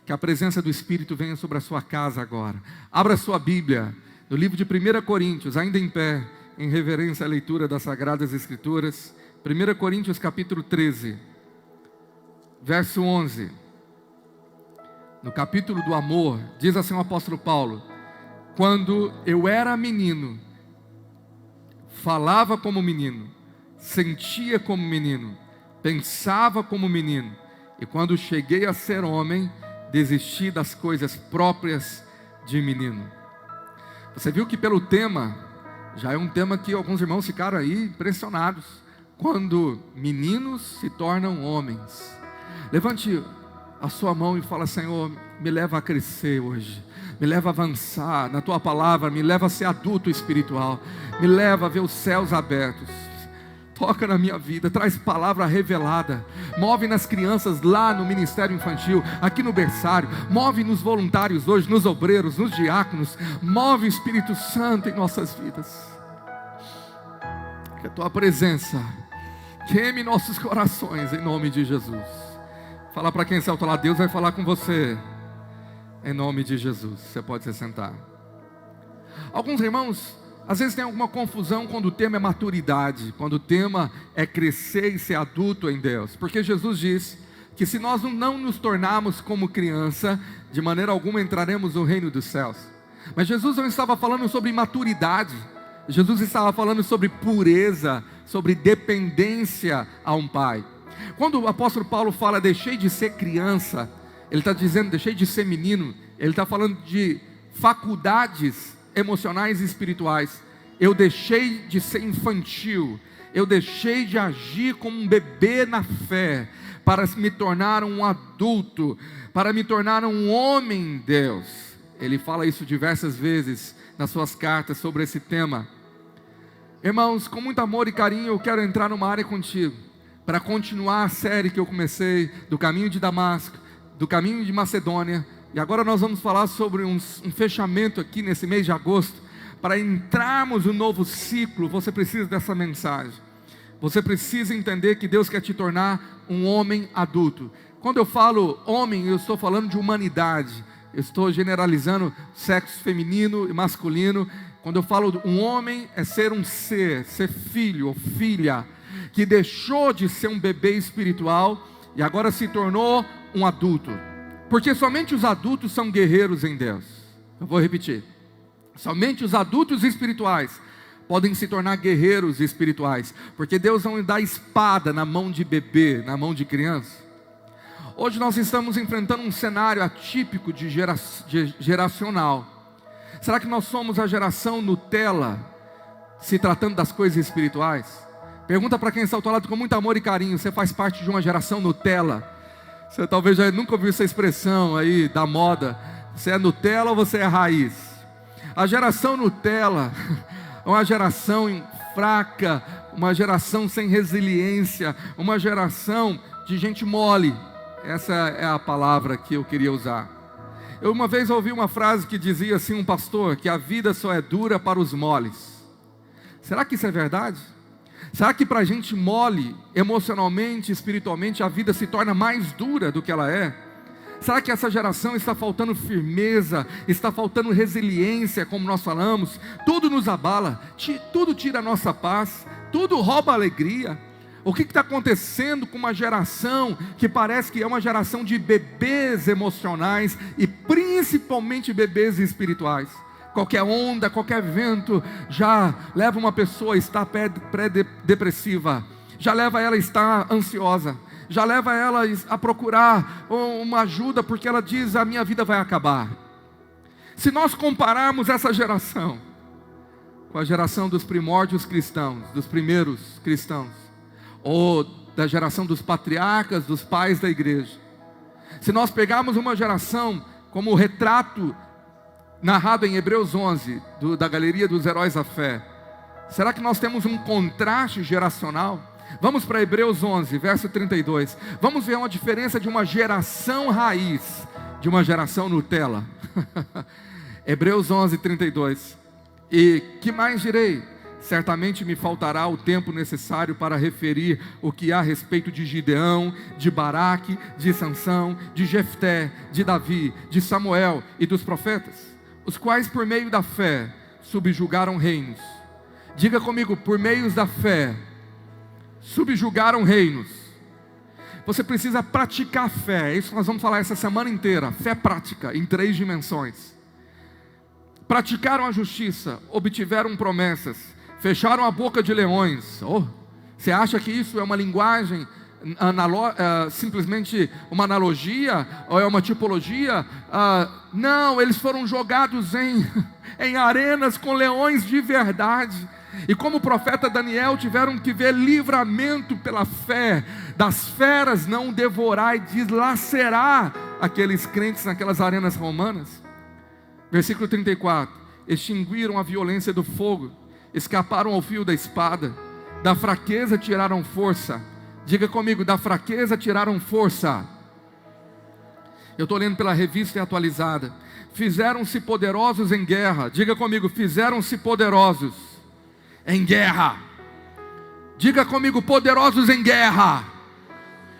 que a presença do Espírito venha sobre a sua casa agora. Abra sua Bíblia, no livro de 1 Coríntios, ainda em pé, em reverência à leitura das Sagradas Escrituras. 1 Coríntios capítulo 13, verso 11. No capítulo do amor, diz assim o apóstolo Paulo: quando eu era menino, falava como menino, sentia como menino, pensava como menino, e quando cheguei a ser homem, desisti das coisas próprias de menino. Você viu que pelo tema, já é um tema que alguns irmãos ficaram aí impressionados. Quando meninos se tornam homens. Levante a sua mão e fala: Senhor, me leva a crescer hoje, me leva a avançar na tua palavra, me leva a ser adulto espiritual, me leva a ver os céus abertos. Toca na minha vida, traz palavra revelada, move nas crianças lá no ministério infantil, aqui no berçário, move nos voluntários hoje, nos obreiros, nos diáconos, move o Espírito Santo em nossas vidas. Que a tua presença queime nossos corações em nome de Jesus. Fala para quem está ao teu lado: Deus vai falar com você em nome de Jesus. Você pode se sentar. Alguns irmãos às vezes tem alguma confusão quando o tema é maturidade, quando o tema é crescer e ser adulto em Deus, porque Jesus diz que se nós não nos tornarmos como criança, de maneira alguma entraremos no reino dos céus. Mas Jesus não estava falando sobre maturidade, Jesus estava falando sobre pureza, sobre dependência a um pai. Quando o apóstolo Paulo fala deixei de ser criança, ele está dizendo deixei de ser menino, ele está falando de faculdades emocionais e espirituais. Eu deixei de ser infantil, eu deixei de agir como um bebê na fé, para me tornar um adulto, para me tornar um homem em Deus. Ele fala isso diversas vezes nas suas cartas sobre esse tema. Irmãos, com muito amor e carinho eu quero entrar numa área contigo, para continuar a série que eu comecei, do caminho de Damasco, do caminho de Macedônia. E agora nós vamos falar sobre um fechamento aqui nesse mês de agosto. Para entrarmos no novo ciclo, você precisa dessa mensagem. Você precisa entender que Deus quer te tornar um homem adulto. Quando eu falo homem, eu estou falando de humanidade. Eu estou generalizando sexo feminino e masculino. Quando eu falo um homem, é ser um ser filho ou filha, que deixou de ser um bebê espiritual e agora se tornou um adulto. Porque somente os adultos são guerreiros em Deus. Eu vou repetir. Somente os adultos espirituais podem se tornar guerreiros espirituais. Porque Deus não dá espada na mão de bebê, na mão de criança. Hoje nós estamos enfrentando um cenário atípico de geracional. Será que nós somos a geração Nutella, se tratando das coisas espirituais? Pergunta para quem está ao teu lado com muito amor e carinho: você faz parte de uma geração Nutella? Você talvez já nunca ouviu essa expressão aí da moda. Você é Nutella ou você é raiz? A geração Nutella é uma geração fraca, uma geração sem resiliência, uma geração de gente mole. Essa é a palavra que eu queria usar. Eu uma vez ouvi uma frase que dizia assim, um pastor, que a vida só é dura para os moles. Será que isso é verdade? Será que para a gente mole, emocionalmente, espiritualmente, a vida se torna mais dura do que ela é? Será que essa geração está faltando firmeza, está faltando resiliência, como nós falamos? Tudo nos abala, tudo tira a nossa paz, tudo rouba a alegria. O que está acontecendo com uma geração que parece que é uma geração de bebês emocionais e principalmente bebês espirituais? Qualquer onda, qualquer vento já leva uma pessoa a estar pré-depressiva, já leva ela a estar ansiosa, já leva ela a procurar uma ajuda, porque ela diz: a minha vida vai acabar. Se nós compararmos essa geração com a geração dos primórdios cristãos, dos primeiros cristãos, ou da geração dos patriarcas, dos pais da igreja, se nós pegarmos uma geração como o retrato narrado em Hebreus 11, da galeria dos heróis da fé, será que nós temos um contraste geracional? Vamos para Hebreus 11, verso 32. Vamos ver uma diferença de uma geração raiz, de uma geração Nutella. Hebreus 11, 32. E que mais direi? Certamente me faltará o tempo necessário para referir o que há a respeito de Gideão, de Baraque, de Sansão, de Jefté, de Davi, de Samuel e dos profetas, os quais por meio da fé subjugaram reinos. Diga comigo, por meio da fé subjugaram reinos. Você precisa praticar a fé, é isso que nós vamos falar essa semana inteira. Fé prática, em 3 dimensões. Praticaram a justiça, obtiveram promessas, fecharam a boca de leões. Você acha que isso é uma linguagem, simplesmente uma analogia, ou é uma tipologia? Não, eles foram jogados em arenas com leões de verdade. E como o profeta Daniel tiveram que ver livramento pela fé, das feras não devorar e deslacerar aqueles crentes naquelas arenas romanas. Versículo 34, extinguiram a violência do fogo, escaparam ao fio da espada, da fraqueza tiraram força. Diga comigo, da fraqueza tiraram força. Eu estou lendo pela Revista Atualizada. Fizeram-se poderosos em guerra. Diga comigo, fizeram-se poderosos em guerra. Diga comigo, poderosos em guerra.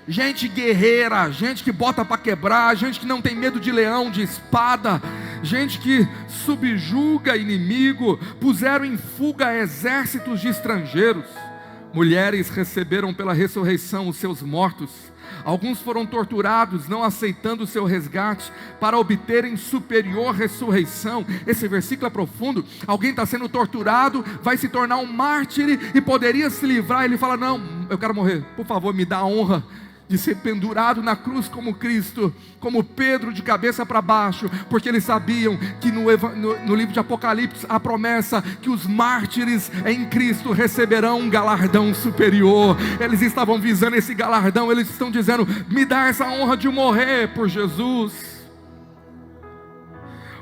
Gente guerreira, gente que bota para quebrar, gente que não tem medo de leão, de espada, gente que subjuga inimigo, puseram em fuga exércitos de estrangeiros. Mulheres receberam pela ressurreição os seus mortos. Alguns foram torturados, não aceitando o seu resgate, para obterem superior ressurreição. Esse versículo é profundo. Alguém está sendo torturado, vai se tornar um mártir e poderia se livrar. Ele fala, não, eu quero morrer, por favor me dá a honra de ser pendurado na cruz como Cristo, como Pedro de cabeça para baixo, porque eles sabiam que no livro de Apocalipse a promessa que os mártires em Cristo receberão um galardão superior. Eles estavam visando esse galardão, eles estão dizendo, me dá essa honra de morrer por Jesus.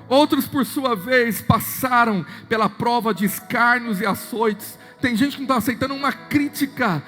Outros por sua vez passaram pela prova de escárnios e açoites. Tem gente que não está aceitando uma crítica.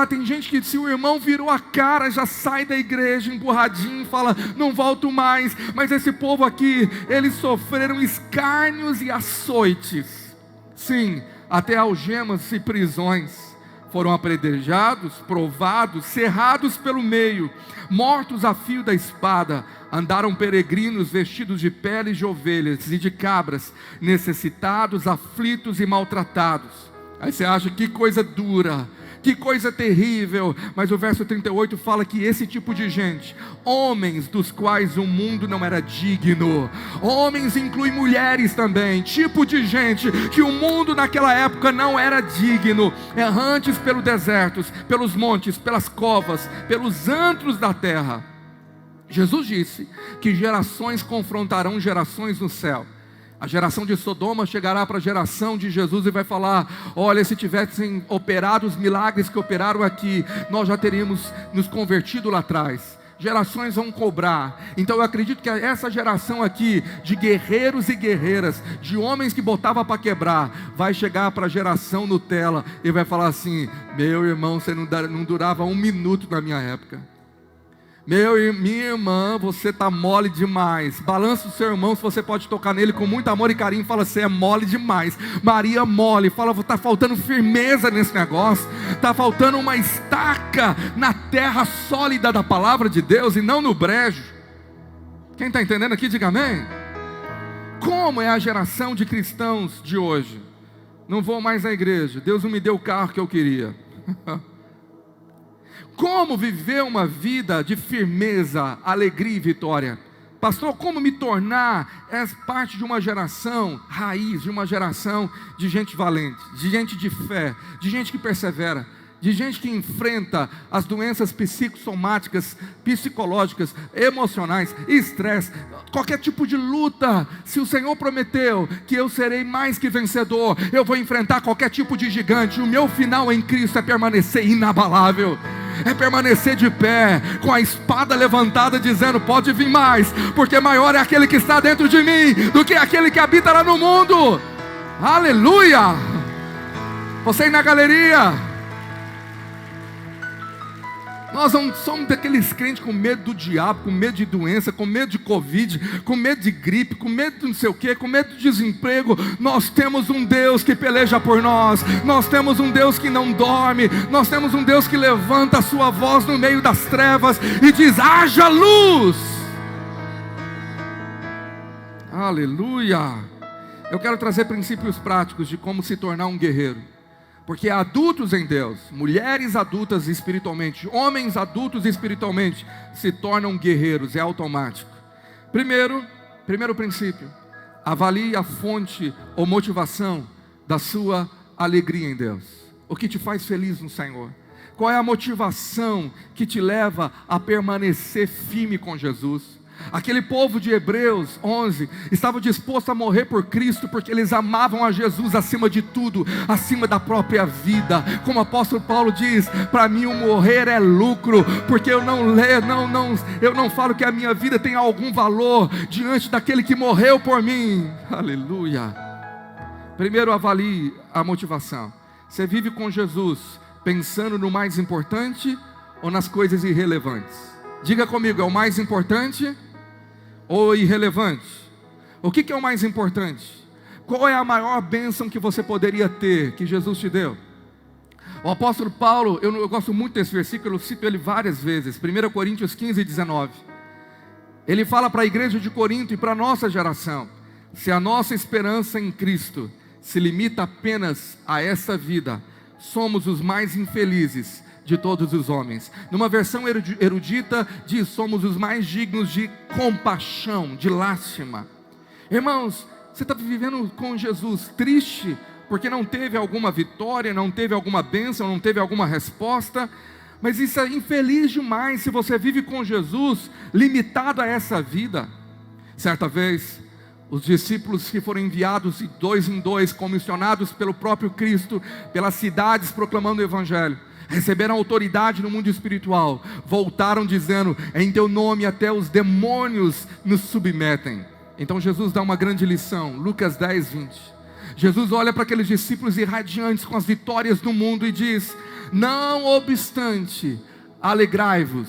Tem gente que se o irmão virou a cara, já sai da igreja emburradinho, fala, não volto mais. Mas esse povo aqui, eles sofreram escárnios e açoites. Sim, até algemas e prisões. Foram apedrejados, provados, cerrados pelo meio, mortos a fio da espada. Andaram peregrinos vestidos de peles de ovelhas e de cabras, necessitados, aflitos e maltratados. Aí você acha, que coisa dura, que coisa terrível. Mas o verso 38 fala que esse tipo de gente, homens dos quais o mundo não era digno, homens inclui mulheres também, tipo de gente que o mundo naquela época não era digno, errantes pelos desertos, pelos montes, pelas covas, pelos antros da terra. Jesus disse que gerações confrontarão gerações no céu. A geração de Sodoma chegará para a geração de Jesus e vai falar, olha, se tivessem operado os milagres que operaram aqui, nós já teríamos nos convertido lá atrás. Gerações vão cobrar. Então eu acredito que essa geração aqui, de guerreiros e guerreiras, de homens que botavam para quebrar, vai chegar para a geração Nutella e vai falar assim, meu irmão, você não durava 1 minuto na minha época. Minha irmã, você está mole demais. Balança o seu irmão, se você pode tocar nele com muito amor e carinho, fala, você é mole demais. Maria mole, fala, está faltando firmeza nesse negócio, está faltando uma estaca na terra sólida da palavra de Deus e não no brejo. Quem está entendendo aqui, diga amém. Como é a geração de cristãos de hoje? Não vou mais à igreja, Deus não me deu o carro que eu queria. Como viver uma vida de firmeza, alegria e vitória? Pastor, como me tornar parte de uma geração raiz, de uma geração de gente valente, de gente de fé, de gente que persevera, de gente que enfrenta as doenças psicossomáticas, psicológicas, emocionais, estresse, qualquer tipo de luta. Se o Senhor prometeu que eu serei mais que vencedor, eu vou enfrentar qualquer tipo de gigante. O meu final em Cristo é permanecer inabalável, é permanecer de pé, com a espada levantada, dizendo, pode vir mais, porque maior é aquele que está dentro de mim, do que aquele que habita lá no mundo. Aleluia! Você aí na galeria, Nós não somos daqueles crentes com medo do diabo, com medo de doença, com medo de Covid, com medo de gripe, com medo de não sei o quê, com medo de desemprego. Nós temos um Deus que peleja por nós. Nós temos um Deus que não dorme. Nós temos um Deus que levanta a sua voz no meio das trevas e diz: haja luz. Aleluia. Eu quero trazer princípios práticos de como se tornar um guerreiro. Porque adultos em Deus, mulheres adultas espiritualmente, homens adultos espiritualmente, se tornam guerreiros, é automático. Primeiro princípio: avalie a fonte ou motivação da sua alegria em Deus. O que te faz feliz no Senhor? Qual é a motivação que te leva a permanecer firme com Jesus? Aquele povo de Hebreus 11 estava disposto a morrer por Cristo, porque eles amavam a Jesus acima de tudo, acima da própria vida. Como o apóstolo Paulo diz: para mim o morrer é lucro, porque eu não falo que a minha vida tem algum valor diante daquele que morreu por mim. Aleluia. Primeiro, avalie a motivação. Você vive com Jesus pensando no mais importante ou nas coisas irrelevantes? Diga comigo, é o mais importante ou irrelevante? O que é o mais importante? Qual é a maior bênção que você poderia ter, que Jesus te deu? O apóstolo Paulo, eu gosto muito desse versículo, eu cito ele várias vezes. 1 Coríntios 15, 19. Ele fala para a igreja de Corinto e para a nossa geração: se a nossa esperança em Cristo se limita apenas a essa vida, somos os mais infelizes de todos os homens. Numa versão erudita diz: somos os mais dignos de compaixão, de lástima. Irmãos, você está vivendo com Jesus triste porque não teve alguma vitória, não teve alguma bênção, não teve alguma resposta, mas isso é infeliz demais se você vive com Jesus limitado a essa vida. Certa vez, os discípulos que foram enviados de dois em dois, comissionados pelo próprio Cristo, pelas cidades proclamando o Evangelho, receberam autoridade no mundo espiritual, voltaram dizendo: em teu nome até os demônios nos submetem. Então Jesus dá uma grande lição, Lucas 10, 20. Jesus olha para aqueles discípulos irradiantes com as vitórias do mundo e diz: não obstante, alegrai-vos.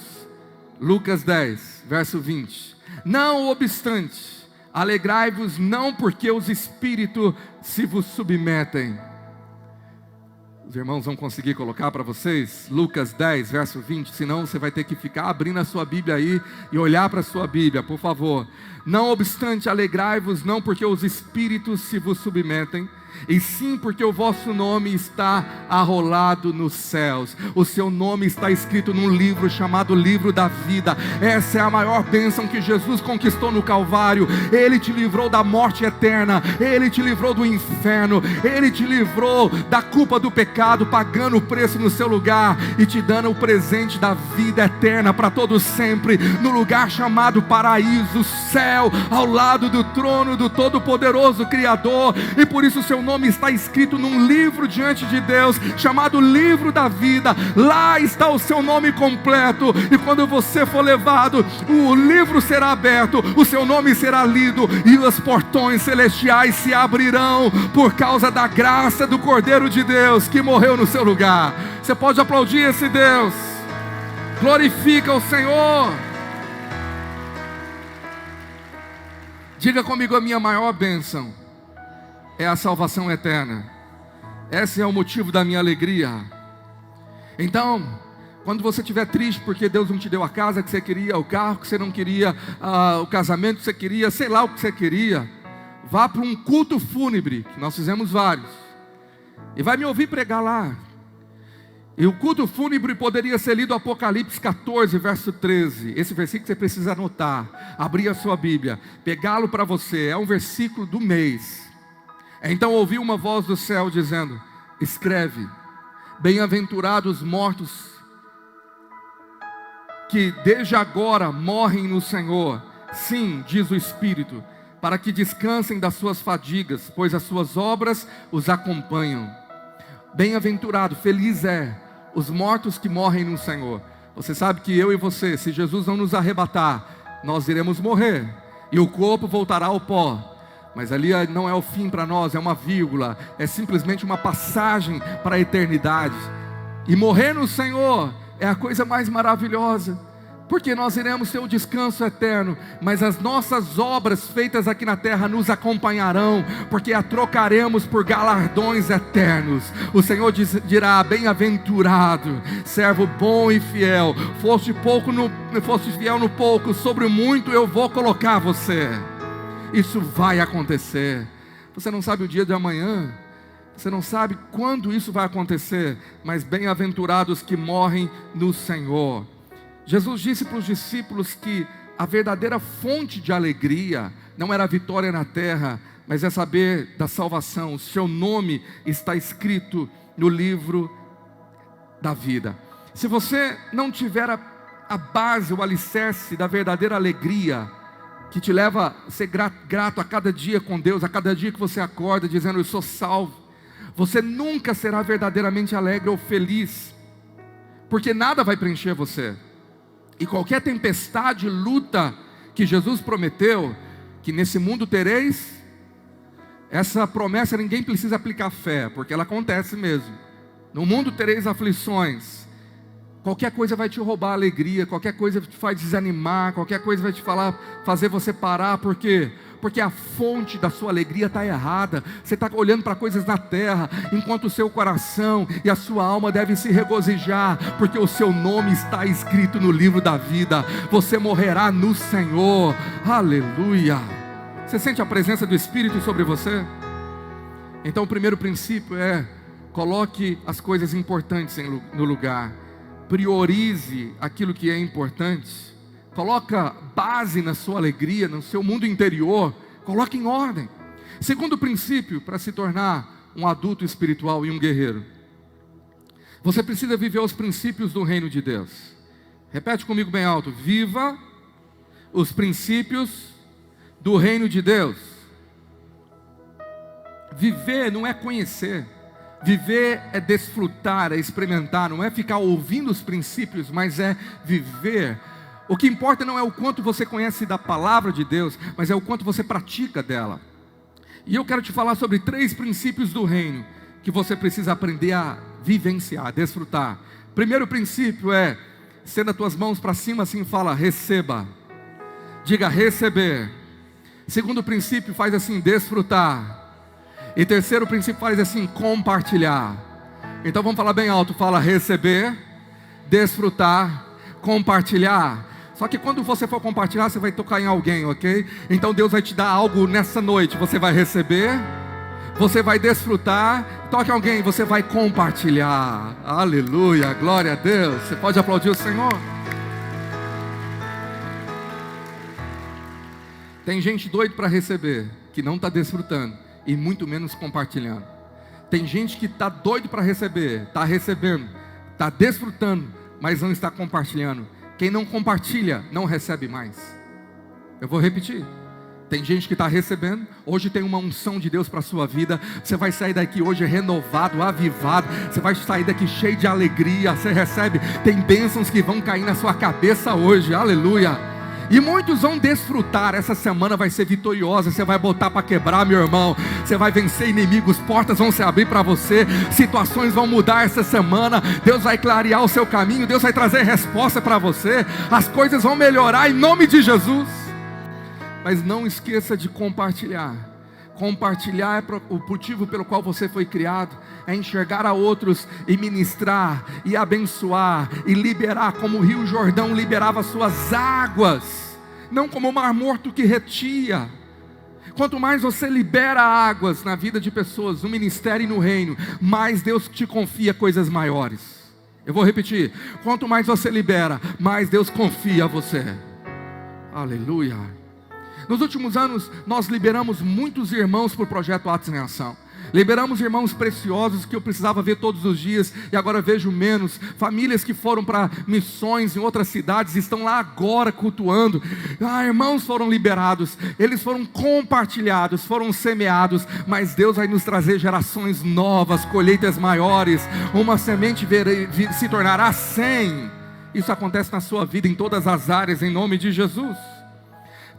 Lucas 10, verso 20. Não obstante, alegrai-vos, não porque os espíritos se vos submetem. Os irmãos vão conseguir colocar para vocês? Lucas 10, verso 20. Senão você vai ter que ficar abrindo a sua Bíblia aí e olhar para a sua Bíblia, por favor. Não obstante, alegrai-vos, não porque os espíritos se vos submetem, e sim porque o vosso nome está arrolado nos céus. O seu nome está escrito num livro chamado livro da vida. Essa é a maior bênção que Jesus conquistou no Calvário. Ele te livrou da morte eterna, Ele te livrou do inferno, Ele te livrou da culpa do pecado, pagando o preço no seu lugar e te dando o presente da vida eterna para todos sempre, no lugar chamado paraíso, céu, ao lado do trono do Todo-Poderoso Criador. E por isso o seu nome está escrito num livro diante de Deus, chamado livro da vida. Lá está o seu nome completo, e quando você for levado, o livro será aberto, o seu nome será lido, e os portões celestiais se abrirão, por causa da graça do Cordeiro de Deus, que morreu no seu lugar. Você pode aplaudir esse Deus? Glorifica o Senhor. Diga comigo: a minha maior bênção é a salvação eterna. Esse é o motivo da minha alegria. Então, quando você estiver triste porque Deus não te deu a casa que você queria, o carro que você não queria, o casamento que você queria, sei lá o que você queria, vá para um culto fúnebre, que nós fizemos vários, e vai me ouvir pregar lá. E o culto fúnebre poderia ser lido Apocalipse 14, verso 13. Esse versículo você precisa anotar, abrir a sua Bíblia, pegá-lo para você. É um versículo do mês. Então ouvi uma voz do céu dizendo: escreve, bem-aventurados os mortos que desde agora morrem no Senhor. Sim, diz o Espírito, para que descansem das suas fadigas, pois as suas obras os acompanham. Bem-aventurado, feliz é os mortos que morrem no Senhor. Você sabe que eu e você, se Jesus não nos arrebatar, nós iremos morrer, e o corpo voltará ao pó. Mas ali não é o fim para nós, é uma vírgula, é simplesmente uma passagem para a eternidade. E morrer no Senhor é a coisa mais maravilhosa, porque nós iremos ter o descanso eterno, mas as nossas obras feitas aqui na terra nos acompanharão, porque a trocaremos por galardões eternos. O Senhor dirá: bem-aventurado, servo bom e fiel, foste fiel no pouco, sobre o muito eu vou colocar você. Isso vai acontecer. Você não sabe o dia de amanhã, você não sabe quando isso vai acontecer, mas bem-aventurados que morrem no Senhor. Jesus disse para os discípulos que a verdadeira fonte de alegria não era a vitória na terra, mas é saber da salvação. O seu nome está escrito no livro da vida. Se você não tiver a base, o alicerce da verdadeira alegria, que te leva a ser grato a cada dia com Deus, a cada dia que você acorda dizendo: eu sou salvo, você nunca será verdadeiramente alegre ou feliz, porque nada vai preencher você. E qualquer tempestade, luta que Jesus prometeu, que nesse mundo tereis, essa promessa ninguém precisa aplicar fé, porque ela acontece mesmo. No mundo tereis aflições. Qualquer coisa vai te roubar a alegria, qualquer coisa te faz desanimar, qualquer coisa vai te fazer você parar. Por quê? Porque a fonte da sua alegria está errada. Você está olhando para coisas na terra, enquanto o seu coração e a sua alma devem se regozijar, porque o seu nome está escrito no livro da vida. Você morrerá no Senhor. Aleluia. Você sente a presença do Espírito sobre você? Então o primeiro princípio é: coloque as coisas importantes no lugar. Priorize aquilo que é importante. Coloca base na sua alegria, no seu mundo interior. Coloque em ordem. Segundo princípio, para se tornar um adulto espiritual e um guerreiro, você precisa viver os princípios do reino de Deus. Repete comigo bem alto: viva os princípios do reino de Deus. Viver não é conhecer. Viver é desfrutar, é experimentar. Não é ficar ouvindo os princípios, mas é viver. O que importa não é o quanto você conhece da palavra de Deus, mas é o quanto você pratica dela. E eu quero te falar sobre 3 princípios do reino que você precisa aprender a vivenciar, a desfrutar. Primeiro princípio é: estenda as tuas mãos para cima assim, fala: receba. Diga: receber. Segundo princípio, faz assim: desfrutar. E terceiro princípio, faz assim: compartilhar. Então vamos falar bem alto, fala: receber, desfrutar, compartilhar. Só que quando você for compartilhar, você vai tocar em alguém, ok? Então Deus vai te dar algo nessa noite. Você vai receber, você vai desfrutar, toque em alguém, você vai compartilhar. Aleluia, glória a Deus. Você pode aplaudir o Senhor? Tem gente doida para receber, que não está desfrutando e muito menos compartilhando. Tem gente que está doido para receber, está recebendo, está desfrutando, mas não está compartilhando. Quem não compartilha, não recebe mais. Eu vou repetir. Tem gente que está recebendo. Hoje tem uma unção de Deus para a sua vida. Você vai sair daqui hoje renovado, avivado. Você vai sair daqui cheio de alegria. Você recebe, tem bênçãos que vão cair na sua cabeça hoje, aleluia. E muitos vão desfrutar. Essa semana vai ser vitoriosa. Você vai botar para quebrar, meu irmão. Você vai vencer inimigos. Portas vão se abrir para você. Situações vão mudar essa semana. Deus vai clarear o seu caminho. Deus vai trazer resposta para você. As coisas vão melhorar em nome de Jesus. Mas não esqueça de compartilhar. Compartilhar é o motivo pelo qual você foi criado. É enxergar a outros e ministrar, e abençoar, e liberar, como o Rio Jordão liberava suas águas, não como o Mar Morto que retia. Quanto mais você libera águas na vida de pessoas, no ministério e no reino, mais Deus te confia coisas maiores. Eu vou repetir: quanto mais você libera, mais Deus confia a você. Aleluia. Nos últimos anos, nós liberamos muitos irmãos para o projeto Atos em Ação. Liberamos irmãos preciosos que eu precisava ver todos os dias e agora vejo menos. Famílias que foram para missões em outras cidades estão lá agora cultuando. Irmãos foram liberados, eles foram compartilhados, foram semeados. Mas Deus vai nos trazer gerações novas, colheitas maiores. Uma semente se tornará 100. Isso acontece na sua vida em todas as áreas, em nome de Jesus.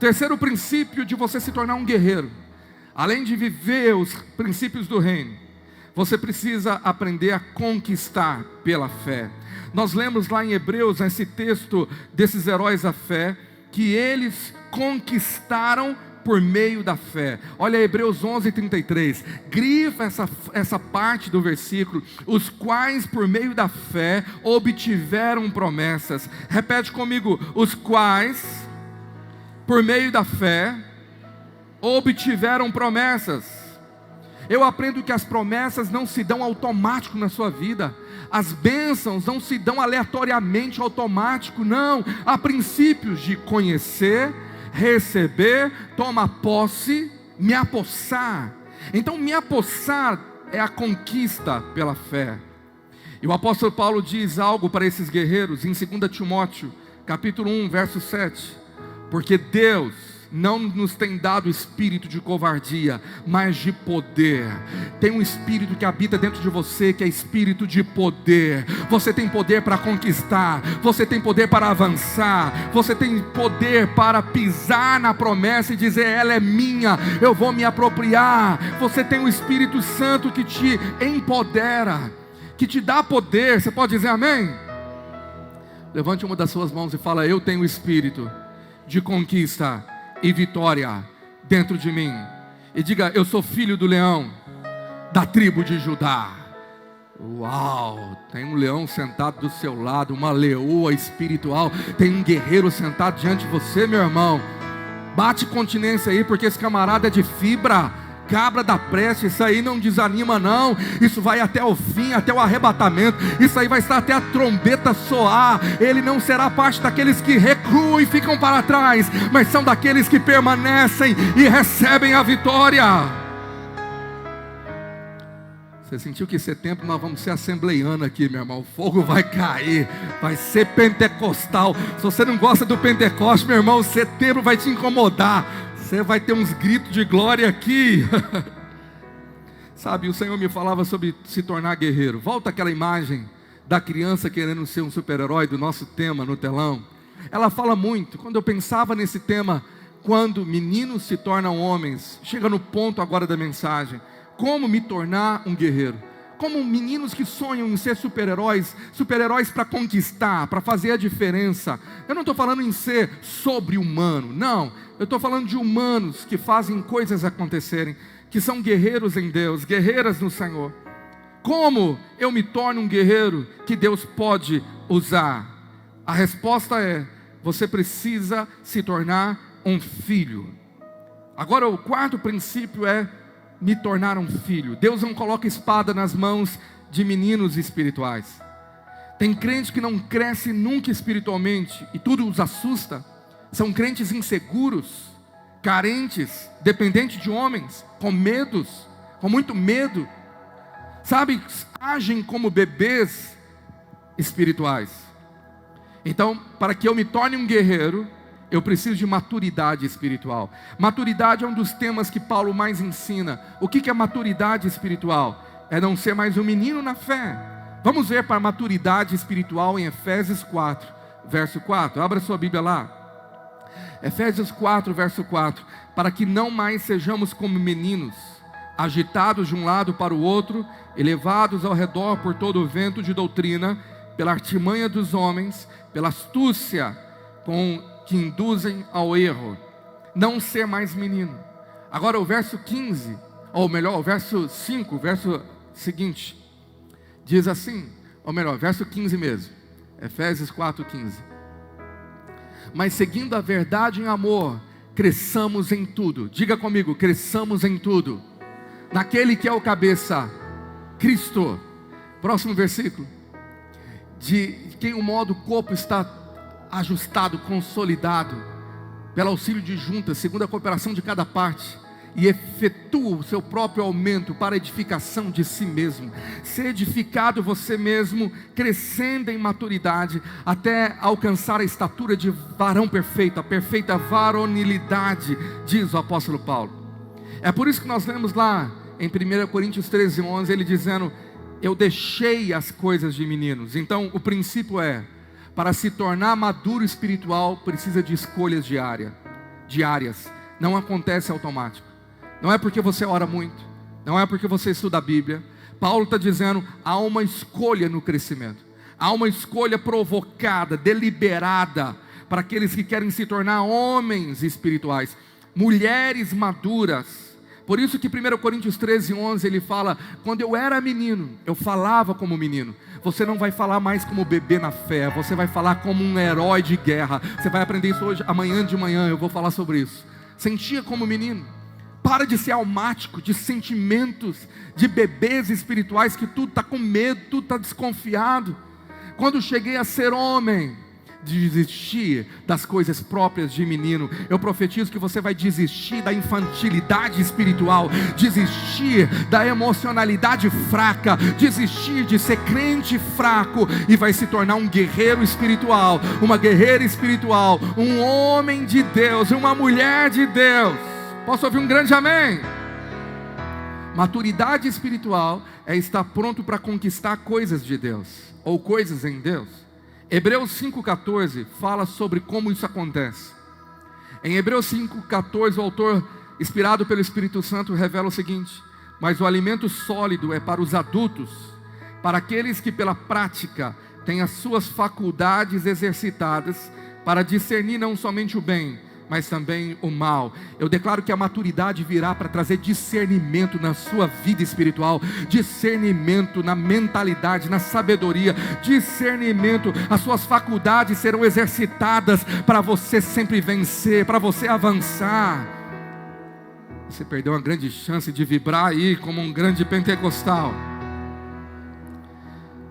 Terceiro princípio de você se tornar um guerreiro, além de viver os princípios do reino, Você precisa aprender a conquistar pela fé. Nós lemos lá em Hebreus, nesse texto desses heróis da fé, que eles conquistaram por meio da fé. Olha Hebreus 11:33, grifa essa parte do versículo, os quais por meio da fé obtiveram promessas. Repete comigo, os quais por meio da fé obtiveram promessas. Eu aprendo que as promessas não se dão automático na sua vida. As bênçãos não se dão aleatoriamente, automático, não. Há princípios de conhecer, receber, tomar posse, me apossar. Então me apossar é a conquista pela fé. E o apóstolo Paulo diz algo para esses guerreiros em 2 Timóteo, capítulo 1, verso 7. Porque Deus não nos tem dado espírito de covardia, mas de poder. Tem um espírito que habita dentro de você, que é espírito de poder. Você tem poder para conquistar, você tem poder para avançar, você tem poder para pisar na promessa e dizer, ela é minha, eu vou me apropriar. Você tem o Espírito Santo que te empodera, que te dá poder. Você pode dizer amém? Levante uma das suas mãos e fala, eu tenho o espírito de conquista e vitória dentro de mim. E diga, eu sou filho do leão, da tribo de Judá. Uau, tem um leão sentado do seu lado, uma leoa espiritual, tem um guerreiro sentado diante de você, meu irmão. Bate continência aí, porque esse camarada é de fibra, cabra da preste. Isso aí não desanima não, isso vai até o fim, até o arrebatamento, isso aí vai estar até a trombeta soar. Ele não será parte daqueles que recuam e ficam para trás, mas são daqueles que permanecem e recebem a vitória. Você sentiu que em setembro nós vamos ser assembleiano aqui, meu irmão. O fogo vai cair, vai ser pentecostal. Se você não gosta do Pentecoste, meu irmão, setembro vai te incomodar. Você vai ter uns gritos de glória aqui. Sabe, o Senhor me falava sobre se tornar guerreiro. Volta aquela imagem da criança querendo ser um super-herói do nosso tema no telão. Ela fala muito. Quando eu pensava nesse tema, quando meninos se tornam homens, chega no ponto agora da mensagem. Como me tornar um guerreiro? Como meninos que sonham em ser super-heróis para conquistar, para fazer a diferença. Eu não estou falando em ser sobre-humano, não. Eu estou falando de humanos que fazem coisas acontecerem, que são guerreiros em Deus, guerreiras no Senhor. Como eu me torno um guerreiro que Deus pode usar? A resposta é, você precisa se tornar um filho. Agora o quarto princípio é me tornar um filho. Deus não coloca espada nas mãos de meninos espirituais. Tem crentes que não crescem nunca espiritualmente e tudo os assusta. São crentes inseguros, carentes, dependentes de homens, com medos, com muito medo. Sabe, agem como bebês espirituais. Então, para que eu me torne um guerreiro, eu preciso de maturidade espiritual. Maturidade é um dos temas que Paulo mais ensina. O que é maturidade espiritual? É não ser mais um menino na fé. Vamos ver para a maturidade espiritual em Efésios 4, verso 4. Abra sua Bíblia lá. Efésios 4, verso 4. Para que não mais sejamos como meninos, agitados de um lado para o outro, e levados ao redor por todo o vento de doutrina, pela artimanha dos homens, pela astúcia com que induzem ao erro. Não ser mais menino. Agora o verso 15, ou melhor, o verso 5, o verso seguinte, diz assim, ou melhor, verso 15 mesmo, Efésios 4, 15. Mas seguindo a verdade em amor, cresçamos em tudo. Diga comigo, cresçamos em tudo, naquele que é o cabeça, Cristo. Próximo versículo. De quem o modo o corpo está ajustado, consolidado, pelo auxílio de juntas, segundo a cooperação de cada parte, e efetua o seu próprio aumento para a edificação de si mesmo. Ser edificado você mesmo, crescendo em maturidade, até alcançar a estatura de varão perfeito, a perfeita varonilidade, diz o apóstolo Paulo. É por isso que nós lemos lá em 1 Coríntios 13, 11, ele dizendo, eu deixei as coisas de meninos. Então o princípio é, para se tornar maduro espiritual, precisa de escolhas diárias. Não acontece automático. Não é porque você ora muito, não é porque você estuda a Bíblia, Paulo está dizendo, há uma escolha no crescimento. Há uma escolha provocada, deliberada, para aqueles que querem se tornar homens espirituais, mulheres maduras. Por isso que 1 Coríntios 13:11 ele fala, quando eu era menino, eu falava como menino. Você não vai falar mais como bebê na fé, você vai falar como um herói de guerra. Você vai aprender isso hoje, amanhã de manhã eu vou falar sobre isso. Sentia como menino. Para de ser almático, de sentimentos, de bebês espirituais que tudo está com medo, tudo está desconfiado. Quando cheguei a ser homem, desistir das coisas próprias de menino. Eu profetizo que você vai desistir da infantilidade espiritual, desistir da emocionalidade fraca, desistir de ser crente fraco e vai se tornar um guerreiro espiritual, uma guerreira espiritual, um homem de Deus, uma mulher de Deus. Posso ouvir um grande amém? Maturidade espiritual é estar pronto para conquistar coisas de Deus, ou coisas em Deus. Hebreus 5,14 fala sobre como isso acontece. Em Hebreus 5,14 o autor, inspirado pelo Espírito Santo, revela o seguinte: mas o alimento sólido é para os adultos, para aqueles que pela prática têm as suas faculdades exercitadas, para discernir não somente o bem, mas também o mal. Eu declaro que a maturidade virá para trazer discernimento na sua vida espiritual, discernimento na mentalidade, na sabedoria, discernimento. As suas faculdades serão exercitadas para você sempre vencer, para você avançar. Você perdeu uma grande chance de vibrar aí como um grande pentecostal.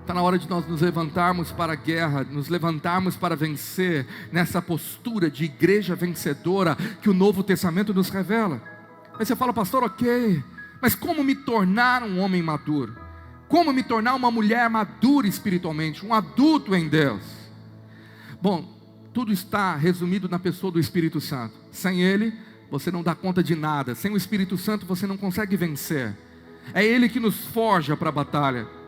Está na hora de nós nos levantarmos para a guerra, nos levantarmos para vencer, nessa postura de igreja vencedora que o Novo Testamento nos revela. Aí você fala, pastor, ok, mas como me tornar um homem maduro? Como me tornar uma mulher madura espiritualmente, um adulto em Deus? Bom, tudo está resumido na pessoa do Espírito Santo. Sem Ele, você não dá conta de nada. Sem o Espírito Santo, você não consegue vencer. É Ele que nos forja para a batalha.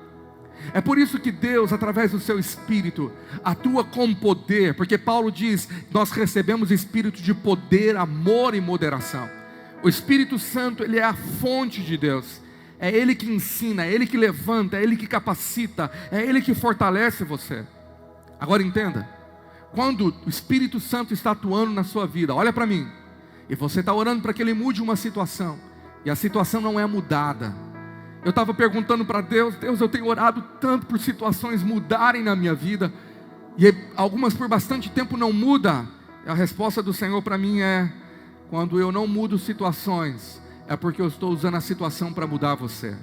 É por isso que Deus, através do seu Espírito, atua com poder, porque Paulo diz, nós recebemos Espírito de poder, amor e moderação. O Espírito Santo, Ele é a fonte de Deus, é Ele que ensina, é Ele que levanta, é Ele que capacita, é Ele que fortalece você. Agora entenda, quando o Espírito Santo está atuando na sua vida, olha para mim, e você está orando para que Ele mude uma situação, e a situação não é mudada. Eu estava perguntando para Deus, eu tenho orado tanto por situações mudarem na minha vida, e algumas por bastante tempo não mudam. E a resposta do Senhor para mim é, quando eu não mudo situações, é porque eu estou usando a situação para mudar você.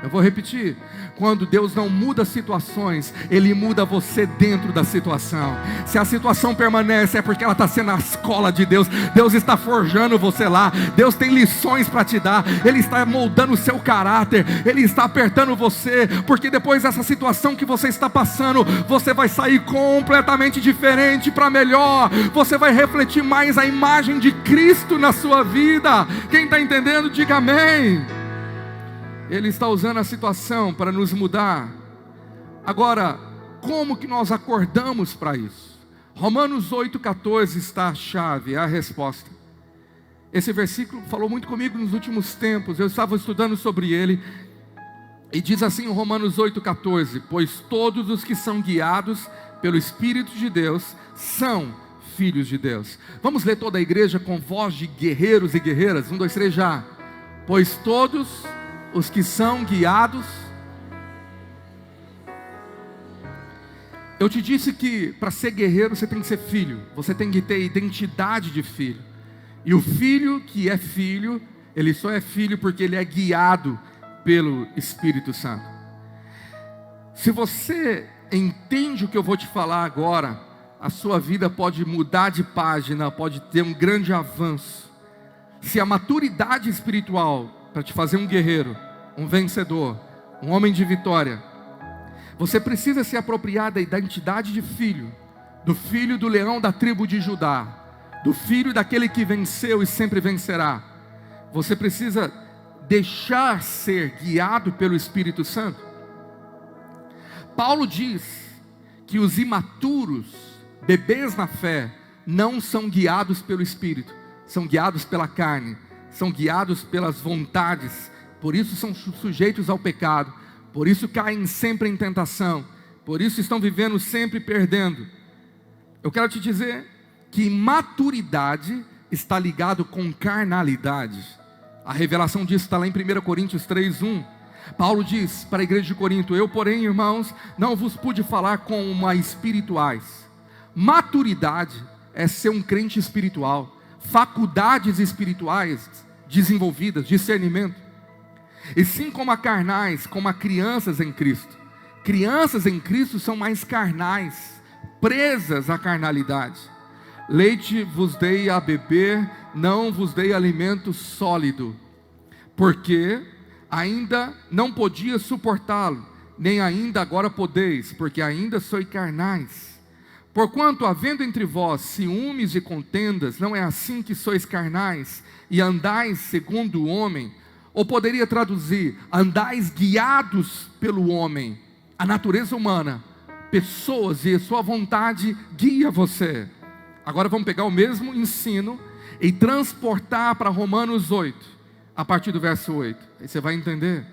Eu vou repetir, quando Deus não muda situações, Ele muda você dentro da situação. Se a situação permanece, é porque ela está sendo a escola de Deus. Deus está forjando você lá, Deus tem lições para te dar, Ele está moldando o seu caráter, Ele está apertando você, porque depois dessa situação que você está passando, você vai sair completamente diferente para melhor, você vai refletir mais a imagem de Cristo na sua vida. Quem está entendendo, diga amém. Ele está usando a situação para nos mudar. Agora, como que nós acordamos para isso? Romanos 8,14 está a chave, é a resposta. Esse versículo falou muito comigo nos últimos tempos, eu estava estudando sobre ele, e diz assim em Romanos 8,14: pois todos os que são guiados pelo Espírito de Deus são filhos de Deus. Vamos ler toda a igreja com voz de guerreiros e guerreiras? 1, 2, 3 já. Pois todos os que são guiados. Eu te disse que para ser guerreiro você tem que ser filho, você tem que ter identidade de filho. E o filho que é filho, ele só é filho porque ele é guiado pelo Espírito Santo. Se você entende o que eu vou te falar agora, a sua vida pode mudar de página, pode ter um grande avanço. Se a maturidade espiritual para te fazer um guerreiro, um vencedor, um homem de vitória, você precisa se apropriar da identidade de filho, do filho do leão da tribo de Judá, do filho daquele que venceu e sempre vencerá. Você precisa deixar ser guiado pelo Espírito Santo. Paulo diz que os imaturos, bebês na fé, não são guiados pelo Espírito, são guiados pela carne, são guiados pelas vontades por isso são sujeitos ao pecado, por isso caem sempre em tentação, por isso estão vivendo sempre perdendo. Eu quero te dizer que maturidade está ligado com carnalidade. A revelação disso está lá em 1 Coríntios 3:1. Paulo diz para a igreja de Corinto: eu, porém, irmãos, não vos pude falar como a espirituais. Maturidade é ser um crente espiritual, faculdades espirituais desenvolvidas, discernimento. E sim como a carnais, como a crianças em Cristo. Crianças em Cristo são mais carnais, presas à carnalidade. Leite vos dei a beber, não vos dei alimento sólido, porque ainda não podia suportá-lo, nem ainda agora podeis, porque ainda sois carnais. Porquanto, havendo entre vós ciúmes e contendas, não é assim que sois carnais, e andais segundo o homem? Ou poderia traduzir: andais guiados pelo homem, a natureza humana, pessoas e a sua vontade guia você. Agora vamos pegar o mesmo ensino e transportar para Romanos 8, a partir do verso 8. Aí você vai entender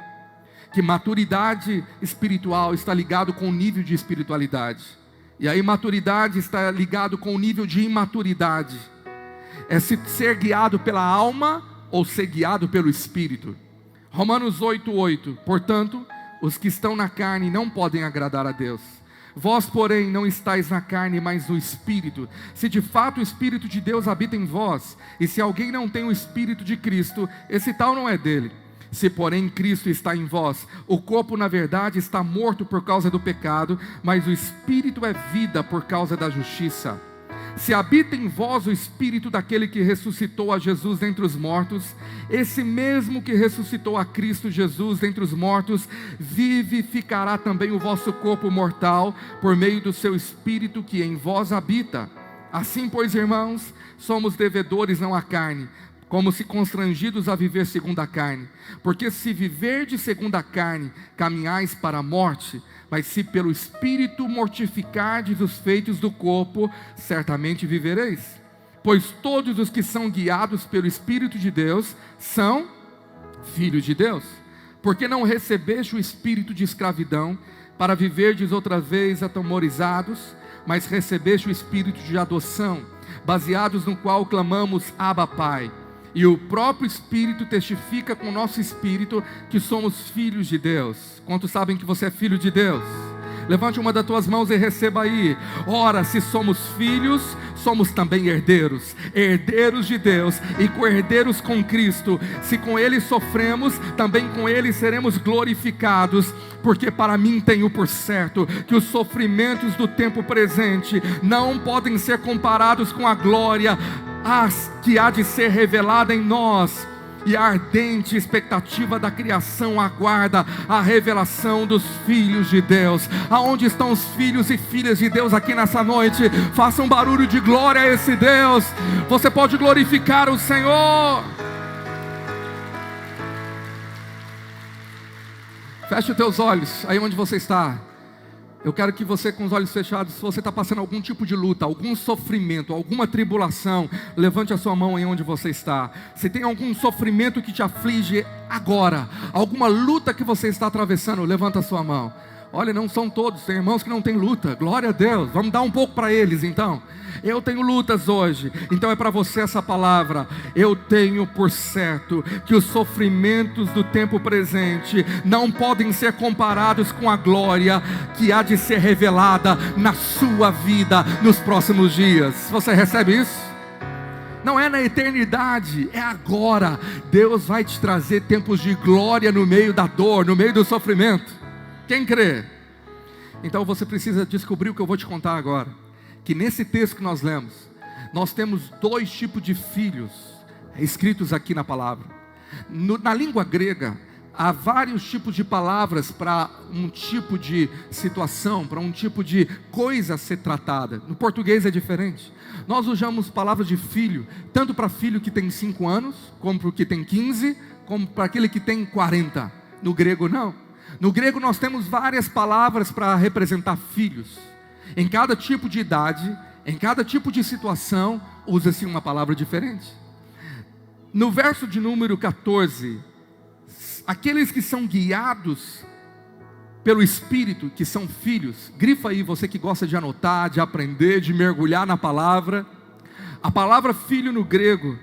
que maturidade espiritual está ligado com o nível de espiritualidade, e a imaturidade está ligado com o nível de imaturidade. É ser guiado pela alma ou ser guiado pelo Espírito. Romanos 8:8. Portanto, os que estão na carne não podem agradar a Deus. Vós, porém, não estáis na carne, mas no Espírito, se de fato o Espírito de Deus habita em vós. E se alguém não tem o Espírito de Cristo, esse tal não é dele. Se porém Cristo está em vós, o corpo na verdade está morto por causa do pecado, mas o Espírito é vida por causa da justiça. Se habita em vós o Espírito daquele que ressuscitou a Jesus dentre os mortos, esse mesmo que ressuscitou a Cristo Jesus dentre os mortos, vivificará também o vosso corpo mortal, por meio do seu Espírito que em vós habita. Assim, pois, irmãos, somos devedores não à carne, como se constrangidos a viver segundo a carne. Porque se viverdes segundo a carne, caminhais para a morte, mas se pelo Espírito mortificardes os feitos do corpo, certamente vivereis. Pois todos os que são guiados pelo Espírito de Deus, são filhos de Deus. Porque não recebeste o espírito de escravidão, para viverdes outra vez atemorizados, mas recebeste o espírito de adoção, baseados no qual clamamos: Abba, Pai. E o próprio Espírito testifica com o nosso espírito que somos filhos de Deus. Quantos sabem que você é filho de Deus? Levante uma das tuas mãos e receba aí. Ora, se somos filhos, somos também herdeiros, herdeiros de Deus e co-herdeiros com Cristo. Se com Ele sofremos, também com Ele seremos glorificados. Porque para mim tenho por certo que os sofrimentos do tempo presente não podem ser comparados com a glória que há de ser revelada em nós. E a ardente expectativa da criação aguarda a revelação dos filhos de Deus. Aonde estão os filhos e filhas de Deus aqui nessa noite? Faça um barulho de glória a esse Deus. Você pode glorificar o Senhor. Feche os teus olhos aí onde você está. Eu quero que você, com os olhos fechados, se você está passando algum tipo de luta, algum sofrimento, alguma tribulação, levante a sua mão aí onde você está. Se tem algum sofrimento que te aflige agora, alguma luta que você está atravessando, levanta a sua mão. Olha, não são todos, tem irmãos que não têm luta, glória a Deus, vamos dar um pouco para eles então. Eu tenho lutas hoje, então é para você essa palavra. Eu tenho por certo que os sofrimentos do tempo presente não podem ser comparados com a glória que há de ser revelada na sua vida nos próximos dias. Você recebe isso? Não é na eternidade, é agora. Deus vai te trazer tempos de glória no meio da dor, no meio do sofrimento. Quem crê? Então você precisa descobrir o que eu vou te contar agora. Que nesse texto que nós lemos, nós temos dois tipos de filhos escritos aqui na palavra. Na língua grega, há vários tipos de palavras para um tipo de situação, para um tipo de coisa a ser tratada. No português é diferente. Nós usamos palavras de filho, tanto para filho que tem 5 anos, como para o que tem 15, como para aquele que tem 40. No grego não. No grego nós temos várias palavras para representar filhos. Em cada tipo de idade, em cada tipo de situação, usa-se uma palavra diferente. No verso de número 14, aqueles que são guiados pelo Espírito, que são filhos. Grifa aí, você que gosta de anotar, de aprender, de mergulhar na palavra. A palavra filho no grego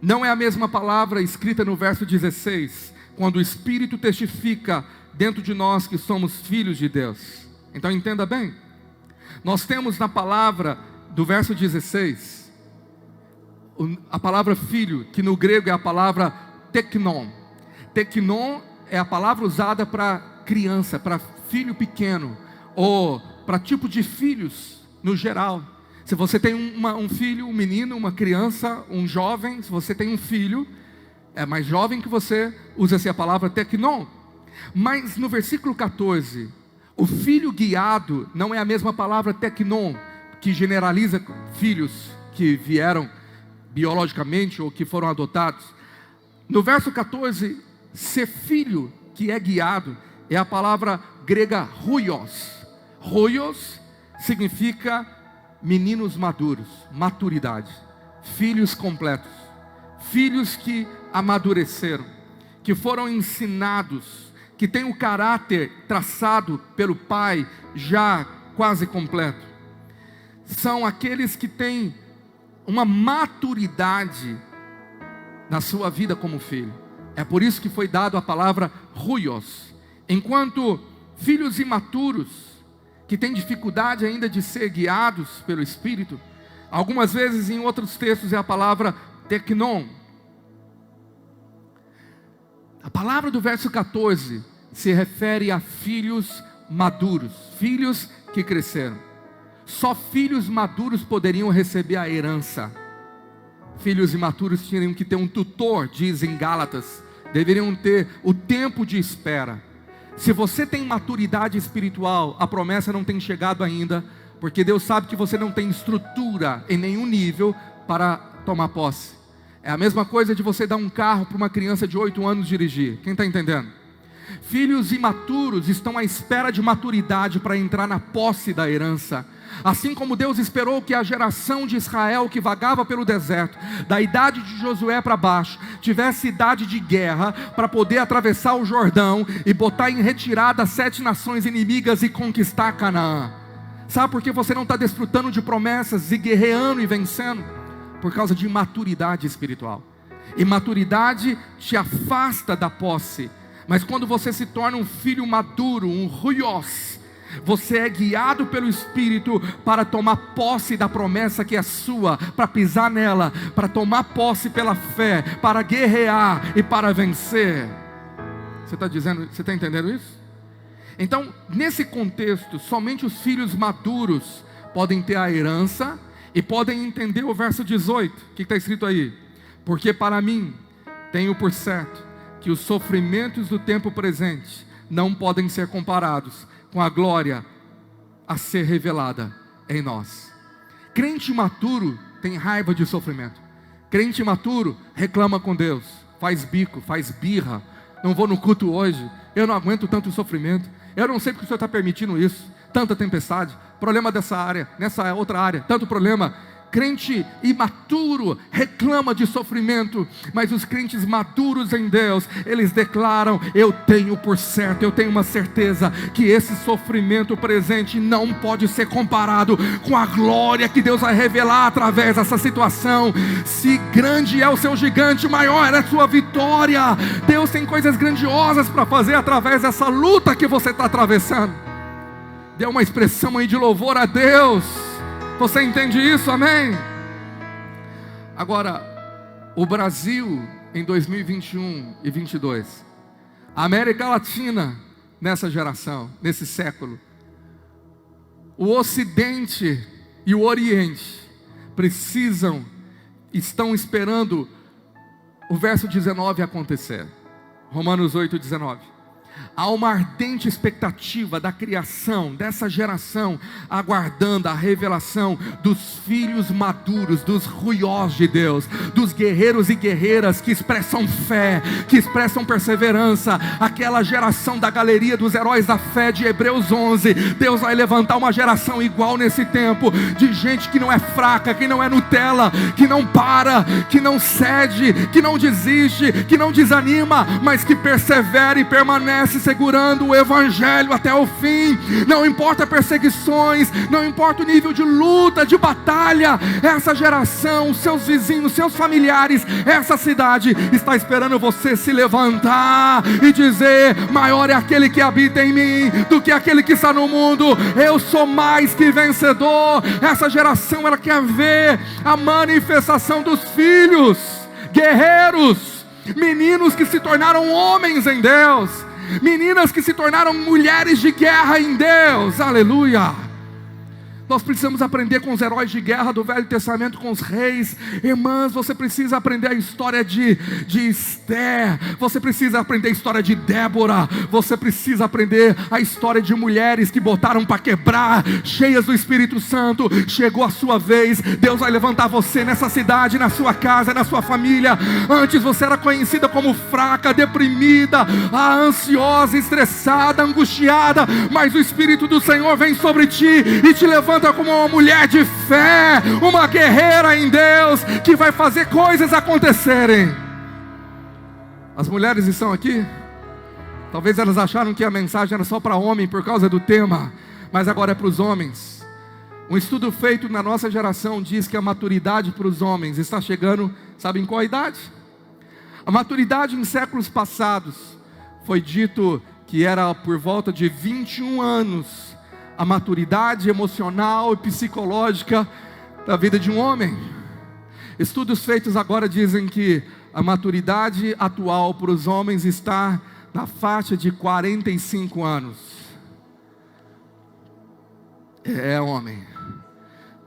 não é a mesma palavra escrita no verso 16, quando o Espírito testifica dentro de nós que somos filhos de Deus. Então entenda bem, nós temos na palavra do verso 16, a palavra filho, que no grego é a palavra teknon. Teknon é a palavra usada para criança, para filho pequeno, ou para tipo de filhos no geral. Se você tem um filho, um menino, uma criança, um jovem, se você tem um filho, é mais jovem que você, usa-se a palavra teknon. Mas no versículo 14, o filho guiado não é a mesma palavra teknon, que generaliza filhos que vieram biologicamente ou que foram adotados. No verso 14, ser filho que é guiado é a palavra grega huios. Huios significa meninos maduros, maturidade, filhos completos, filhos que amadureceram, que foram ensinados, que têm o caráter traçado pelo pai já quase completo. São aqueles que têm uma maturidade na sua vida como filho. É por isso que foi dado a palavra huios. Enquanto filhos imaturos, que têm dificuldade ainda de ser guiados pelo Espírito, algumas vezes em outros textos é a palavra teknon. A palavra do verso 14 se refere a filhos maduros, filhos que cresceram. Só filhos maduros poderiam receber a herança. Filhos imaturos tinham que ter um tutor, diz em Gálatas, deveriam ter o tempo de espera. Se você tem maturidade espiritual, a promessa não tem chegado ainda, porque Deus sabe que você não tem estrutura em nenhum nível para tomar posse. É a mesma coisa de você dar um carro para uma criança de 8 anos dirigir. Quem está entendendo? Filhos imaturos estão à espera de maturidade para entrar na posse da herança. Assim como Deus esperou que a geração de Israel que vagava pelo deserto, da idade de Josué para baixo, tivesse idade de guerra para poder atravessar o Jordão e botar em retirada 7 nações inimigas e conquistar Canaã. Sabe por que você não está desfrutando de promessas e guerreando e vencendo? Por causa de imaturidade espiritual. Imaturidade te afasta da posse. Mas quando você se torna um filho maduro, um huios, você é guiado pelo Espírito para tomar posse da promessa que é sua, para pisar nela, para tomar posse pela fé, para guerrear e para vencer. Você está entendendo isso? Então, nesse contexto, somente os filhos maduros podem ter a herança e podem entender o verso 18, o que está escrito aí? Porque para mim, tenho por certo que os sofrimentos do tempo presente não podem ser comparados com a glória a ser revelada em nós. Crente maturo tem raiva de sofrimento. Crente maturo reclama com Deus, faz bico, faz birra. Não vou no culto hoje, eu não aguento tanto sofrimento, eu não sei porque o Senhor está permitindo isso, tanta tempestade, problema dessa área, nessa outra área, tanto problema. Crente imaturo reclama de sofrimento, mas os crentes maduros em Deus, eles declaram: eu tenho por certo, eu tenho uma certeza que esse sofrimento presente não pode ser comparado com a glória que Deus vai revelar através dessa situação. Se grande é o seu gigante, maior é a sua vitória. Deus tem coisas grandiosas para fazer através dessa luta que você está atravessando. Dê uma expressão aí de louvor a Deus. Você entende isso? Amém? Agora, o Brasil em 2021 e 22, a América Latina nessa geração, nesse século, o Ocidente e o Oriente estão esperando o verso 19 acontecer. Romanos 8:19. Há uma ardente expectativa da criação, dessa geração, aguardando a revelação dos filhos maduros, dos ruiós de Deus, dos guerreiros e guerreiras que expressam fé, que expressam perseverança, aquela geração da galeria dos heróis da fé de Hebreus 11. Deus vai levantar uma geração igual nesse tempo, de gente que não é fraca, que não é Nutella, que não para, que não cede, que não desiste, que não desanima, mas que persevera e permanece segurando o evangelho até o fim. Não importa perseguições, não importa o nível de luta, de batalha, essa geração, seus vizinhos, seus familiares, essa cidade está esperando você se levantar e dizer: maior é aquele que habita em mim do que aquele que está no mundo. Eu sou mais que vencedor. Essa geração, ela quer ver a manifestação dos filhos guerreiros, meninos que se tornaram homens em Deus, meninas que se tornaram mulheres de guerra em Deus. Aleluia. Nós precisamos aprender com os heróis de guerra do Velho Testamento, com os reis. Irmãs, você precisa aprender a história de Esther. Você precisa aprender a história de Débora. Você precisa aprender a história de mulheres que botaram para quebrar, cheias do Espírito Santo. Chegou a sua vez. Deus vai levantar você nessa cidade, na sua casa, na sua família. Antes você era conhecida como fraca, deprimida, ansiosa, estressada, angustiada, mas o Espírito do Senhor vem sobre ti e te levanta como uma mulher de fé, uma guerreira em Deus, que vai fazer coisas acontecerem. As mulheres estão aqui? Talvez elas acharam que a mensagem era só para homem por causa do tema, mas agora é para os homens. Um estudo feito na nossa geração diz que a maturidade para os homens está chegando, sabe em qual idade? A maturidade em séculos passados foi dito que era por volta de 21 anos, a maturidade emocional e psicológica da vida de um homem. Estudos feitos agora dizem que a maturidade atual para os homens está na faixa de 45 anos. Homem.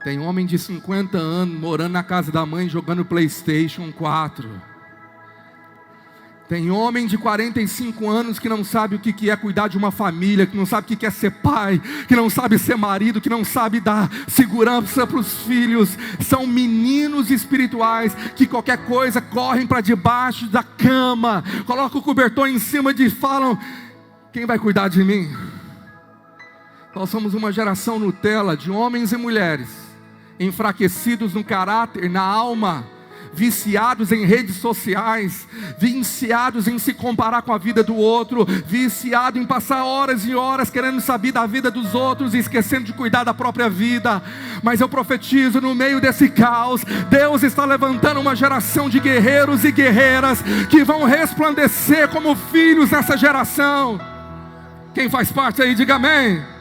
Tem homem de 50 anos morando na casa da mãe jogando PlayStation 4. Tem homem de 45 anos que não sabe o que é cuidar de uma família, que não sabe o que é ser pai, que não sabe ser marido, que não sabe dar segurança para os filhos. São meninos espirituais que qualquer coisa correm para debaixo da cama, colocam o cobertor em cima e falam: quem vai cuidar de mim? Nós somos uma geração Nutella de homens e mulheres enfraquecidos no caráter, na alma, viciados em redes sociais, viciados em se comparar com a vida do outro, viciado em passar horas e horas querendo saber da vida dos outros e esquecendo de cuidar da própria vida. Mas eu profetizo, no meio desse caos, Deus está levantando uma geração de guerreiros e guerreiras que vão resplandecer como filhos nessa geração. Quem faz parte aí, diga amém.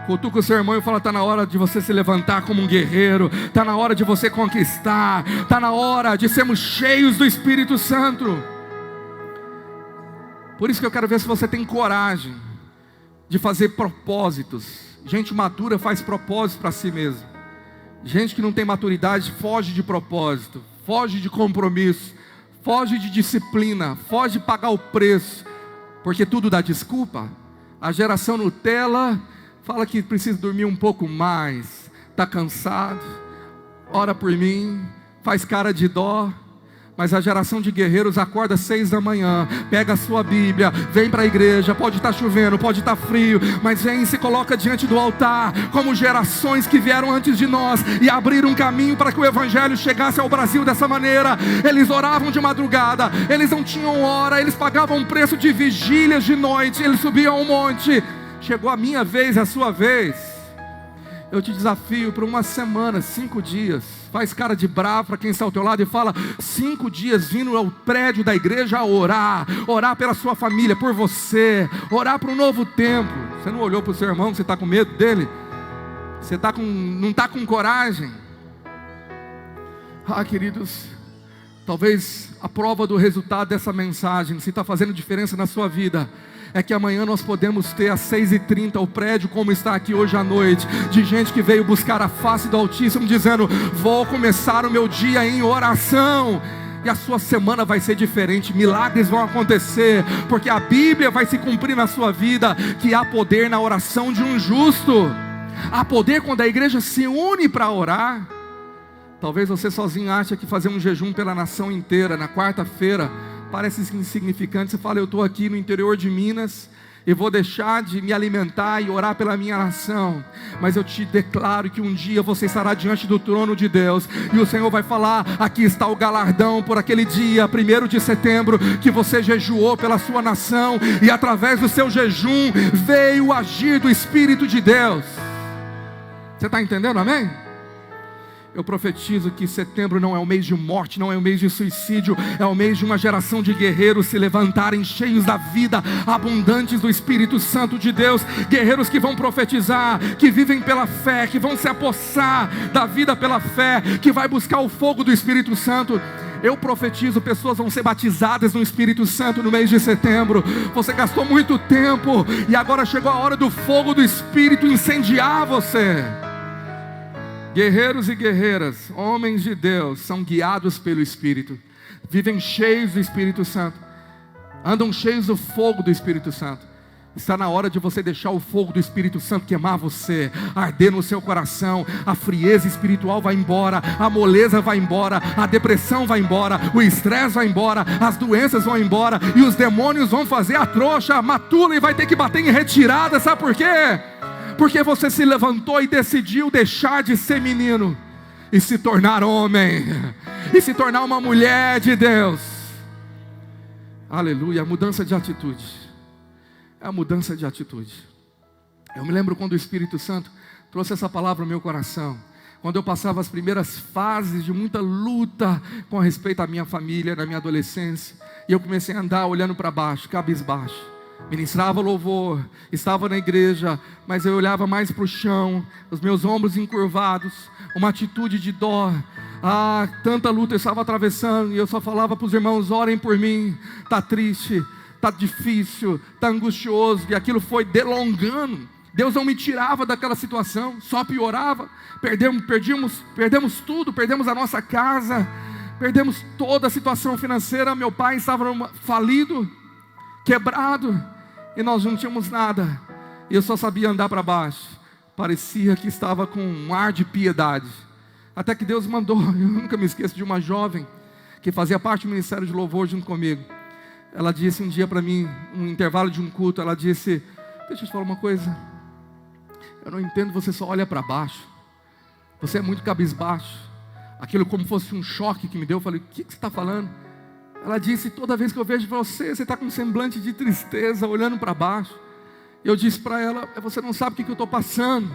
Cutuca o seu irmão e fala: está na hora de você se levantar como um guerreiro, está na hora de você conquistar, está na hora de sermos cheios do Espírito Santo. Por isso que eu quero ver se você tem coragem de fazer propósitos. Gente madura faz propósitos para si mesmo. Gente que não tem maturidade foge de propósito, foge de compromisso, foge de disciplina, foge de pagar o preço, porque tudo dá desculpa. A geração Nutella fala que precisa dormir um pouco mais, está cansado, ora por mim, faz cara de dó. Mas a geração de guerreiros acorda às 6 da manhã, pega a sua Bíblia, vem para a igreja. Pode estar chovendo, pode estar frio, mas vem e se coloca diante do altar, como gerações que vieram antes de nós e abriram um caminho para que o Evangelho chegasse ao Brasil dessa maneira. Eles oravam de madrugada, eles não tinham hora, eles pagavam um preço de vigílias de noite, eles subiam ao monte. Chegou a minha vez, a sua vez. Eu te desafio para uma semana, 5 dias. Faz cara de bravo para quem está ao teu lado e fala: 5 dias vindo ao prédio da igreja a orar. Orar pela sua família, por você. Orar para um novo tempo. Você não olhou para o seu irmão, você está com medo dele? Você não está com coragem? Queridos, talvez a prova do resultado dessa mensagem, se está fazendo diferença na sua vida, é que amanhã nós podemos ter às 6h30 o prédio como está aqui hoje à noite, de gente que veio buscar a face do Altíssimo, dizendo: vou começar o meu dia em oração. e a sua semana vai ser diferente, milagres vão acontecer, porque a Bíblia vai se cumprir na sua vida, que há poder na oração de um justo, há poder quando a igreja se une para orar. Talvez você sozinho ache que fazer um jejum pela nação inteira, na quarta-feira, parece insignificante. Você fala, eu estou aqui no interior de Minas, e vou deixar de me alimentar e orar pela minha nação, mas eu te declaro que um dia você estará diante do trono de Deus, e o Senhor vai falar, aqui está o galardão por aquele dia, 1º de setembro, que você jejuou pela sua nação, e através do seu jejum, veio o agir do Espírito de Deus. Você está entendendo, amém? Eu profetizo que setembro não é o mês de morte, não é o mês de suicídio, é o mês de uma geração de guerreiros se levantarem cheios da vida, abundantes do Espírito Santo de Deus, guerreiros que vão profetizar, que vivem pela fé, que vão se apossar da vida pela fé, que vai buscar o fogo do Espírito Santo. Eu profetizo, pessoas vão ser batizadas no Espírito Santo no mês de setembro. Você gastou muito tempo, e agora chegou a hora do fogo do Espírito incendiar você. Guerreiros e guerreiras, homens de Deus, são guiados pelo Espírito, vivem cheios do Espírito Santo, andam cheios do fogo do Espírito Santo. Está na hora de você deixar o fogo do Espírito Santo queimar você, arder no seu coração. A frieza espiritual vai embora, a moleza vai embora, a depressão vai embora, o estresse vai embora, as doenças vão embora, e os demônios vão fazer a trouxa, a matula, e vai ter que bater em retirada. Sabe por quê? Porque você se levantou e decidiu deixar de ser menino e se tornar homem, e se tornar uma mulher de Deus. Aleluia, a mudança de atitude. É a mudança de atitude. Eu me lembro quando o Espírito Santo trouxe essa palavra ao meu coração, quando eu passava as primeiras fases de muita luta com respeito à minha família, na minha adolescência, e eu comecei a andar olhando para baixo, cabisbaixo. Ministrava louvor, estava na igreja, mas eu olhava mais para o chão, os meus ombros encurvados, uma atitude de dó. Tanta luta eu estava atravessando, e eu só falava para os irmãos, orem por mim. Está triste, está difícil, está angustioso, e aquilo foi delongando. Deus não me tirava daquela situação, só piorava. Perdemos tudo, perdemos a nossa casa, perdemos toda a situação financeira. Meu pai estava falido, quebrado, e nós não tínhamos nada, e eu só sabia andar para baixo. Parecia que estava com um ar de piedade, até que Deus mandou. Eu nunca me esqueço de uma jovem que fazia parte do ministério de louvor junto comigo. Ela disse um dia para mim, no intervalo de um culto, ela disse, deixa eu te falar uma coisa, eu não entendo, você só olha para baixo, você é muito cabisbaixo. Aquilo como fosse um choque que me deu. Eu falei, o que você está falando? Ela disse, toda vez que eu vejo você está com um semblante de tristeza, olhando para baixo. Eu disse para ela, você não sabe o que eu estou passando.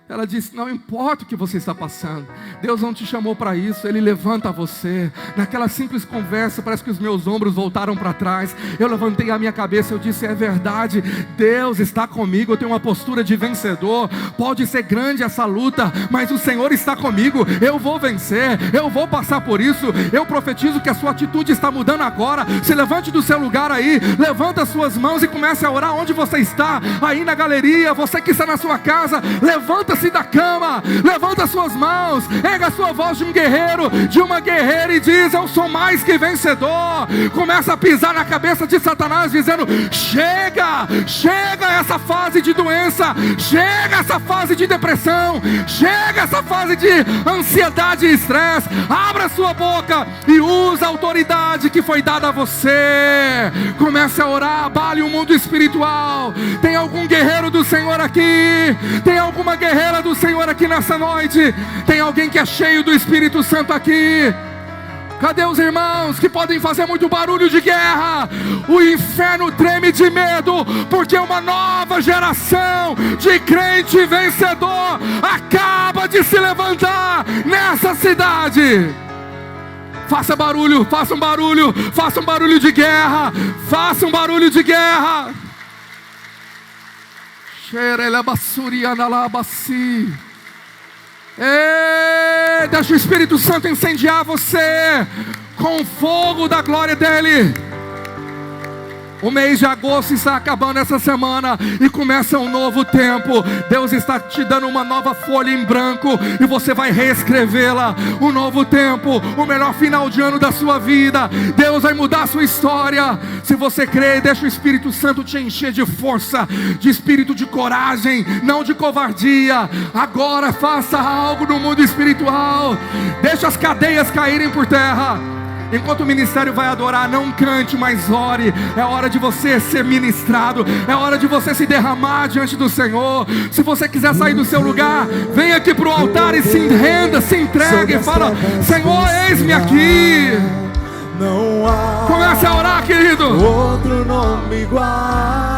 Ela disse, não importa o que você está passando, Deus não te chamou para isso, Ele levanta você. Naquela simples conversa, parece que os meus ombros voltaram para trás. Eu levantei a minha cabeça, eu disse, é verdade, Deus está comigo. Eu tenho uma postura de vencedor. Pode ser grande essa luta, mas o Senhor está comigo. Eu vou vencer, eu vou passar por isso. Eu profetizo que a sua atitude está mudando agora. Se levante do seu lugar aí, levanta as suas mãos e comece a orar onde você está. Aí na galeria, você que está na sua casa, levanta-se da cama, levanta suas mãos, erga a sua voz de um guerreiro, de uma guerreira, e diz, eu sou mais que vencedor. Começa a pisar na cabeça de Satanás, dizendo, chega essa fase de doença, chega essa fase de depressão, chega essa fase de ansiedade e estresse. Abra sua boca e usa a autoridade que foi dada a você. Comece a orar, abale o mundo espiritual. Tem algum guerreiro do Senhor aqui? Tem alguma guerreira do Senhor aqui nessa noite? Tem alguém que é cheio do Espírito Santo aqui? Cadê os irmãos que podem fazer muito barulho de guerra? O inferno treme de medo, porque uma nova geração de crente vencedor acaba de se levantar nessa cidade. Faça barulho, faça um barulho, faça um barulho de guerra, faça um barulho de guerra. Deixa o Espírito Santo incendiar você com o fogo da glória dEle. O mês de agosto está acabando essa semana e começa um novo tempo. Deus está te dando uma nova folha em branco e você vai reescrevê-la. Um novo tempo, o melhor final de ano da sua vida. Deus vai mudar a sua história. Se você crê, deixa o Espírito Santo te encher de força, de espírito de coragem, não de covardia. Agora faça algo no mundo espiritual. Deixa as cadeias caírem por terra. Enquanto o ministério vai adorar, não cante, mas ore. É hora de você ser ministrado. É hora de você se derramar diante do Senhor. Se você quiser sair do seu lugar, vem aqui para o altar e se renda, se entregue e fala: Senhor, eis-me aqui. Não há Comece a orar, querido. outro nome igual.